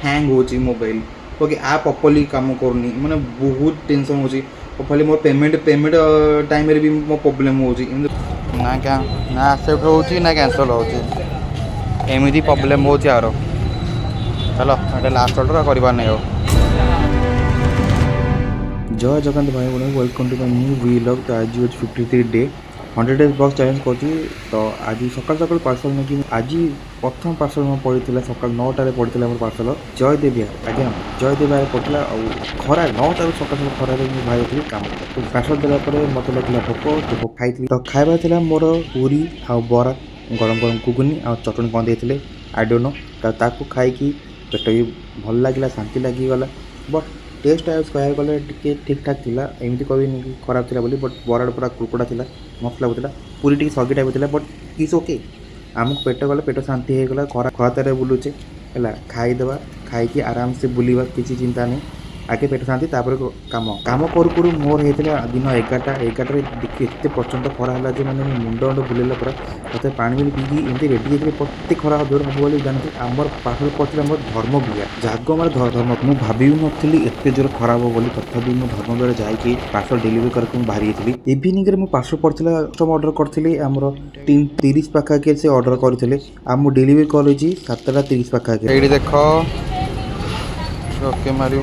Hang होची mobile okay आ properly काम करनी माने बहुत टेंशन होची प्रॉपर्ली मोर पेमेंट टाइम रे भी मो प्रॉब्लम होची ना क्या ना एक्सेप्ट होची ना कैंसिल होची एमिदी प्रॉब्लम होची यार चलो एटा लास्ट ऑर्डर करबा नै हो जय जगन्नाथ भाई बोले welcome to my new vlog. तो आज आज 53 डे 100 डेज ब्लॉग चैलेंज करती। तो आज सकाल सकाल पार्सल नहीं कि आज प्रथम पार्सल मैं पड़ी सकाल 9टार पड़ी मोर पार्सल जयदेवी आज्ञा जयदेवी पड़ा खरा 9टार सकाल सकाल खरार भाई थी कम तो पार्सल देलापर मत लगे भोक तो खाई तो खाइबा मोर पूरी आ बरा गरम गरम घुगुनी आ चटनी कौन देते आई डोंट नो ताकू खाई पेट भी भल लगे शांति लगिगला बट टेस्ट आइज कह गले ठीक ठाक थिला एमती कहबी कि खराब थिला बोली बट बराड़ पूरा कुरकुड़ा थिला मस्त लगुला पूरी टी सगी टाइप थिला बट इट्स ओके आमको पेट गले पेट शांति हो गला खरा खरातारे बुलुचे है खाईदेवा खाई आराम से बुलवा किसी चिंता नहीं आगे पेट शांति तापर काम काम करू मोर होता दिन 11टार देखिए एत प्रचंड खरा है जो मैंने मुंड मुंड बुलेला पूरा मत पानी भी पीकी एमती रेडी होते प्रत्येक खरा जोर हम बोली जानते आमर पाखर पड़ता मोर धर्म बिया जाग मार धर्म मुझे भाभी नी एत जोर खराब बोली तथापि मुझे धर्म द्वारा जाकि पार्सल डेलीवरी करके बाहरी थी इवनिंग में पार्सल पड़ता ऑर्डर करी आमर 3:30 पाखापाखि से ऑर्डर करते आम डेलीवरी कर 7:30 पाखापाखि देख ओके मार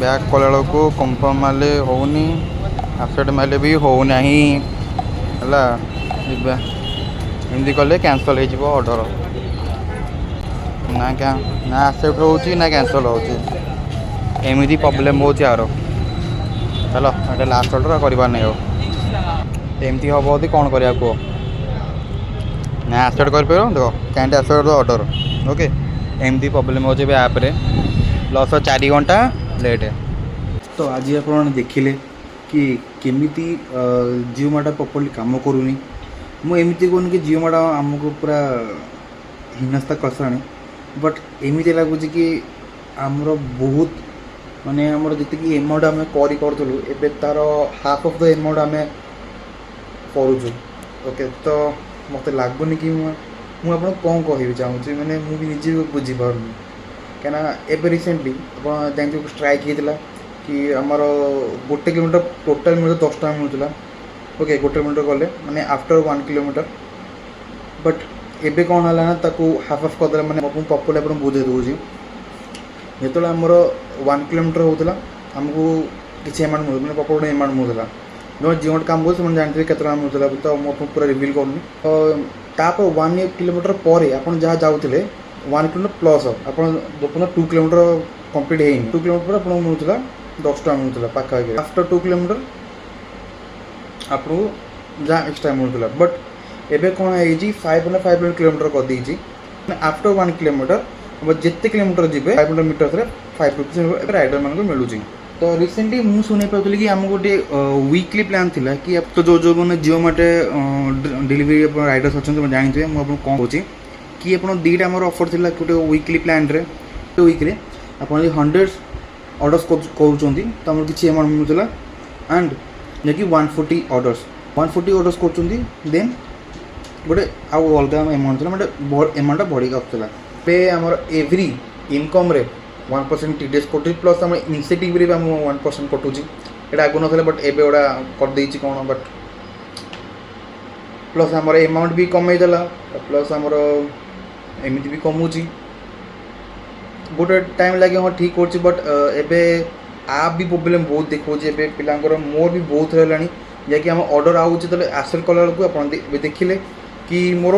बैग कला को कन्फर्म मारे होनी आसेट मारे भी होना एमती कले कैंसल हो ऑर्डर ना क्या ना आसेप्ट होची ना कैंसल होची एमती प्रॉब्लम हो यार चलो ये लास्ट ऑर्डर करवा नहीं हो एमती हम यदि कौन करा कह ना आसेप्ट कर देख कैंट आसेप्ट ऑर्डर ओके एमती प्रॉब्लम हो ऐप रे लस 4 घंटा लेट है। तो आज आप देखिले कि केमिति जियो मार्ट प्रॉपर्ली काम करूनी मुझे कहूनी कि जियो मार्ट आमको पूरा हिनस्ता कषाणी बट एमती लगुच कि आमर बहुत माने आमर जी एमाउंट आम करूँ एबे तार हाफ ऑफ द एमाउंट आम करुचु ओके तो मत लगुनि कि मुझे कौन कह चाहूँगी मैंने मुझे निजे बुझीपार क्या एवं रिसेंटली आप जानते स्ट्राइक होता कि आमर 1 किलोमीटर टोटाल मिले 10 टका मिलूला ओके 1 किलोमीटर गले मैंने आफ्टर 1 किलोमीटर बट एबे कौन है ना ताकू हाफ हाफ करदे मैंने प्रॉपर्ली आप बुझे दूसरी जो आमर 1 किलोमीटर होता आमको किसी एमाउंट मिलूँ मैंने प्रॉपर एमाउंट मिलूला जो जो काम कर जानते के मिलूला तो मुझे पूरा रिविल करनी तो तापर 1 किलोमीटर पर आप जहाँ जाऊे 1 किलोमीटर प्लस आप 2 किलोमीटर कंप्लीट है 2 किलोमीटर पर आपको मिलूला 10 टका मिलूला पाखापाखि आफ्टर 2 किलोमीटर आपको जहाँ एक्सट्रा मिलूला बट एबे कौन है 500 किलोमीटर कर दी आफ्टर 1 किलोमीटर जिते किलोमीटर जी 500 मीटर 5 रुपीज राइडर मान मिलूँ। तो रिसेंटली मुझे शुणी पाती कि आम गोटे वीकली प्लान थिला कि तो जो मैंने जियो मार्ट डिलीवरी राइडर्स अच्छा जानते मुझे कौन कौन कि आप 2टा आम ऑफर थी गोटे वीकली प्लान रे वीक्रे आप 100 ऑर्डर्स कर तो आम किसी एमाउंट मिलूला एंड जैकि 140 ऑर्डर्स कर देन गोटे आउ अलग एमाउंट था मतलब एमाउंट बढ़ी आसाला पे आम एवरी इनकम रे 1% टीडीएस कटुची प्लस आम इनसेटिव रे 1% कटुची ये आगु ना बट एबे गोटा करदे कौन बट प्लस आमर एमाउंट भी कमेदेला प्लस आमर एमती भी कमुची गोटे टाइम लगे हाँ ठीक कर बट एबे आप भी प्रोब्लेम बहुत देखा पिलांकर मोर भी बहुत है जैकि आम ऑर्डर आऊँचे तो आसेप्ट कला बेलू आप देखिले कि मोर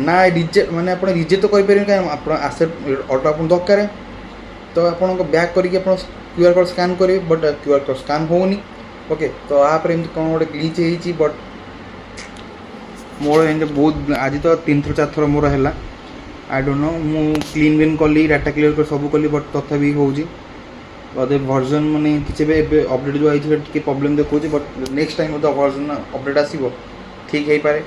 ना रिजेक्ट माने आप रिजेक्ट तो करें आप आसेप्ट ऑर्डर आप दरकार तो आप बैक करके क्यूआर कोड स्कैन करेंगे बट क्यूआर कोड स्कैन होनी ओके तो आप कौन गोटे ग्लिच होती बट मोर एम बहुत आज तो 3-4 थर मोर है आई डोंट नो मु क्लीन विन कली डाटा क्लियर कर सब कली बट तथापि होजी बोधे वर्जन माने किसी भी अपडेट जो आई टे प्रॉब्लम देखा बट नेक्स्ट टाइम तो वर्जन अपडेट आसो ठीक है पारे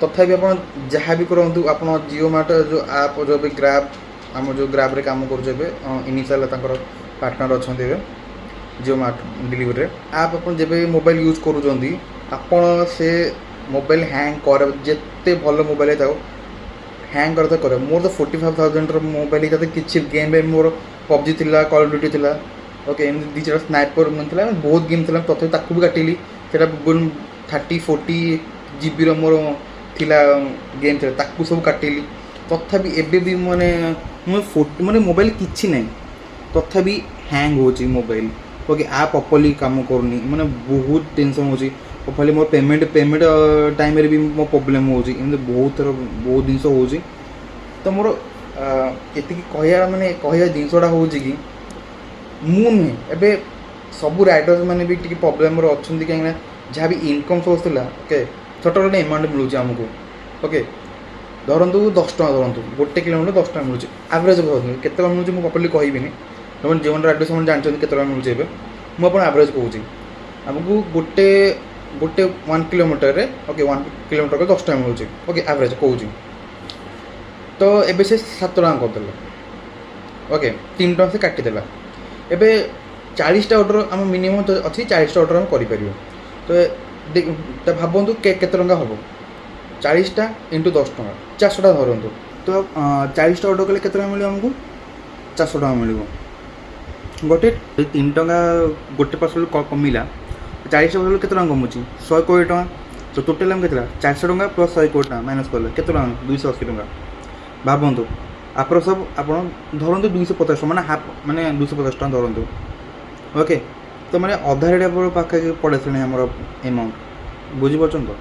तथापि आप जहाँ भी करूँ आप जियो मार्ट जो आप जो भी ग्राब आम जो ग्राब रे काम कर इनिशियल पार्टनर अच्छा जियो मार्ट डिलीवरी आप जब मोबाइल यूज कर से मोबाइल हैंग कर जिते भल मोबाइल था ହ୍ୟାଙ୍ଗ करता करे मोर तो 45,000 मोबाइल का किसी गेम भी मोर पबजी थिला कॉल ऑफ ड्यूटी थिला ओके एमती दी चार स्नाइपर मिलता बहुत गेम थिला तथे ताकू भी काटिली सेटा 30-40 GB मोर थिला गेम थिला ताकू सब काटिली तथापि एबे भी माने माने मोबाइल किछि नै तथापि हैंग होची मोबाइल ओके आप प्रॉपर्ली काम करनी माने बहुत टेंशन होची प्रॉपर्ली मोर पेमेंट टाइम रे भी मो प्रॉब्लम होची एमते बहुत दिन होची तो मोर एति कहया माने कहया जिनसडा होची कि मु नै एबे सब राइडर्स माने भी टिके प्रॉब्लम रो अछंती काहे जहाँ भी इनकम सोर्स थिला ओके छोट छोट अमाउंट मिलूची आमको ओके धरतु 10 टका धरतु गोटे किलोमीटर 10 टका मिलूची एवरेज केते मिलूची मु प्रॉपर्ली कहबिनी तुम जो राइडर्स मैंने जानते केते मिलूची एबे मु अपन एवरेज कहूची आमको गोटे गोटे 1 किलोमीटर रे ओके 1 किलोमीटर को 10 टका मिलूची ओके एवरेज कहूची तो एबे से 7 टका करदेला ओके 3 टका से काटी देला एबे 40 टा ऑर्डर हम मिनिमम तो अच्छी 40 टा ऑर्डर हम करि परियो तो भाबंतु केते टका हबो 40 टा इंटू 10 टका 400 टका धरंतु तो 40 टा ऑर्डर कले केते टका मिलियो हमको 400 टका मिलियो गोटे 3 टका गोटे पार्सल कमिला 40 पार्सल केते टका कमुची 120 टका तो टोटल हम केतला 400 टका प्लस 120 टका माइनस करले केते टका 280 टका भाबंतु आपरो सब आपण धरंतु 250 टका माने हाफ माने 250 टका धरंतु ओके तो माने आधा रेट पर पाखा के पड़े छने हमर अमाउंट बुझी परछन तो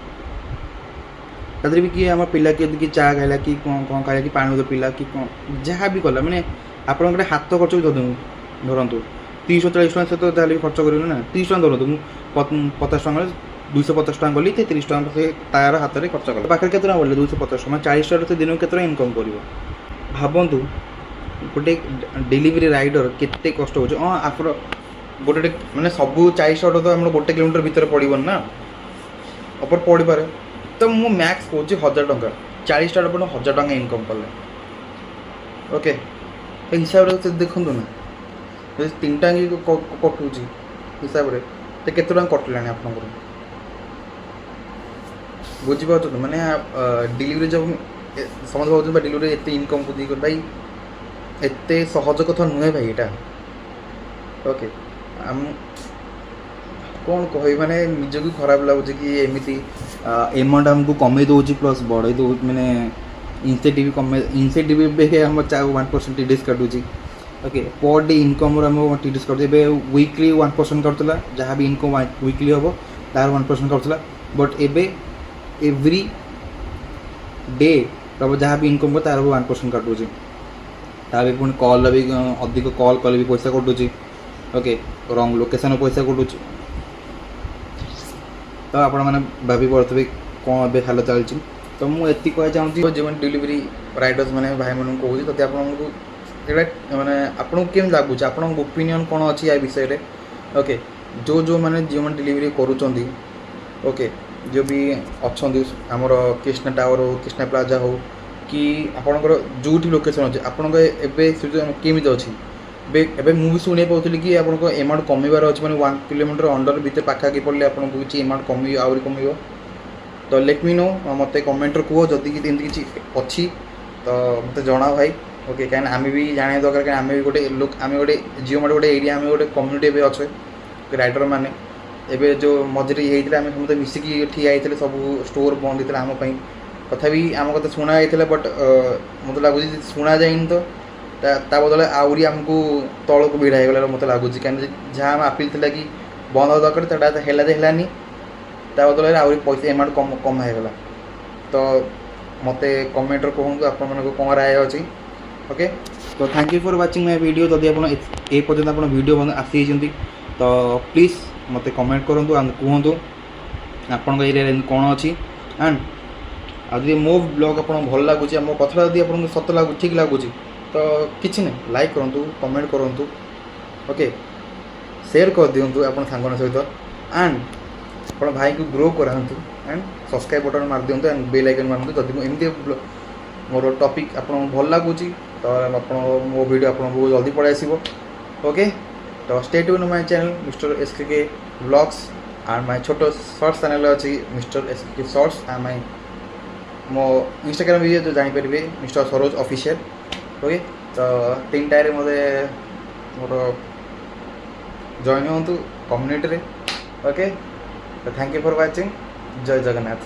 तदरी भी कि हमर पिला के चा खाइला कि कोन खाइला कि पानी दे पिला कि जहाँ भी कला माने आपण गोटे हाथ खर्च भी धरतु 30-40 टका से तो जाले खर्च करियो ना 30 टका धरतु 50 टका 250 टका गली 30 टका से तार हाथ रे खर्च कला पाखर केतना बोले 250 टका 40 टका से दिन केतना इनकम करियो भाबंतु गोटे डिलीवरी राइडर केते कष्ट हो हां आफर गोटे माने सब 40 ऑर्डर तो हम गोटे किलोमीटर भीतर पड़बन ना ऊपर पड़ी पारे तो मु मैक्स कहूँ 1000 टका 40 टा 1000 टका इनकम कले ओके तो हिसाब से देखु ना जो 3 टा कटू हिसाब से तो केते टका कटलानी आप बुझीपार तो मैंने डिलीवरी जब समझ भाव डिलीवरी एत इनकम को दी भाई एत सहज कथा नुहे भाई यहाँ ओके आम कौन कह माने निज को खराब लगुच कि एमती एमाउंट आमको कमे दौर प्लस बढ़े दौ मैंने इनसेटिव कमे इनसेटिव हम 1% टीडीएस काटुची ओके पर डे इनकम आम टीडीएस काटुचे वीकली 1% काटुला जहाँ भी इनकम वीकली हम तार 1% काटुला बट एबे एवरी डे तब जहाँ भी इनकम तार 1% काटुची तार भी पुणी कॉल भी अधिक कॉल कले भी पैसा कटुची ओके रंग लोकेशन पैसा कटुची तो आपण मैंने भाभी पड़े कौन ए हाल चलती तो मुझे कह चाहूँगी जो डिलीवरी राइडर्स मैंने भाई मैं कहूँ तो आपको मैंने आपको केम लगुच आप ओपिनियन कौन अच्छी या विषय में ओके जो मैंने जो डिलीवरी करुँच ओके जो भी अच्छा आमर कृष्णा टावर हो कृष्णा प्लाजा हो कि आपणकर जो लोकेशन अच्छे आपण केमी अच्छी एबे मुझे शुणे पाऊली कि आपको एमाउंट कमीबार अच्छे मैंने 1 किलोमीटर अंडर भीतर पाखापाखि पड़े आपको किसी एमाउंट कमी आहरी कम तो लेट मी नो मत कमेंट कह जदि किसी अच्छी तो मत जना भाई ओके कहीं आम भी जाना दरकार कहीं आम भी गोटे लोक आम गोटे जिओ मार्ट गोटे एरिया आम गोटे कम्युनिटी अच्छे राइडर मैंने एबे जो मझे ये आम समस्त मिसिकी ठिया होते सब स्टोर बंद होता आम तथा आम कथा शुणा जाता बट मत लगुच शुणा जाइन तो ता बदले आहरी आमको तल को भिड़ा होगा मत लगुच कहीं जहाँ आम आपिल था कि बंद हवा दरकार है ता बदले आहरी पैसा एमाउंट कम होगा तो मत कमेंट कहूँ आप कौन राय अच्छी ओके तो thank you for watching my video जदि आप पर्यटन आप वीडियो आसी तो प्लीज़ मत कमेंट करूँ कहतु आपण एरिया कौन अच्छी एंड आदि मो ब्लॉग आप भल लगुच मो कथा जब आप सत लगुच ठीक लगुच तो किसी ना लाइक करूँ कमेंट करूँ ओके शेयर कर दिंतु आप सांगन सहित एंड आप भाई को ग्रो करातु एंड सब्सक्राइब बटन मार दिंतु एंड बेल आइकन मारतु जब एमती मोर टॉपिक आप भल लगुच तो आप मो वीडियो आपको जल्दी पड़े आसो ओके तो stay tune my channel mister SK vlogs and my छोटो शॉर्ट्स चैनल अच्छी mister SK shorts and my मो इंस्टाग्राम भी जो जानीपारे मिस्टर सरोज ऑफिशियल ओके तो 3टारे मते मोर जॉइन हूँ कम्युनिटी ओके तो थैंक यू फॉर वाचिंग जय जगन्नाथ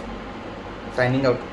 साइनिंग आउट।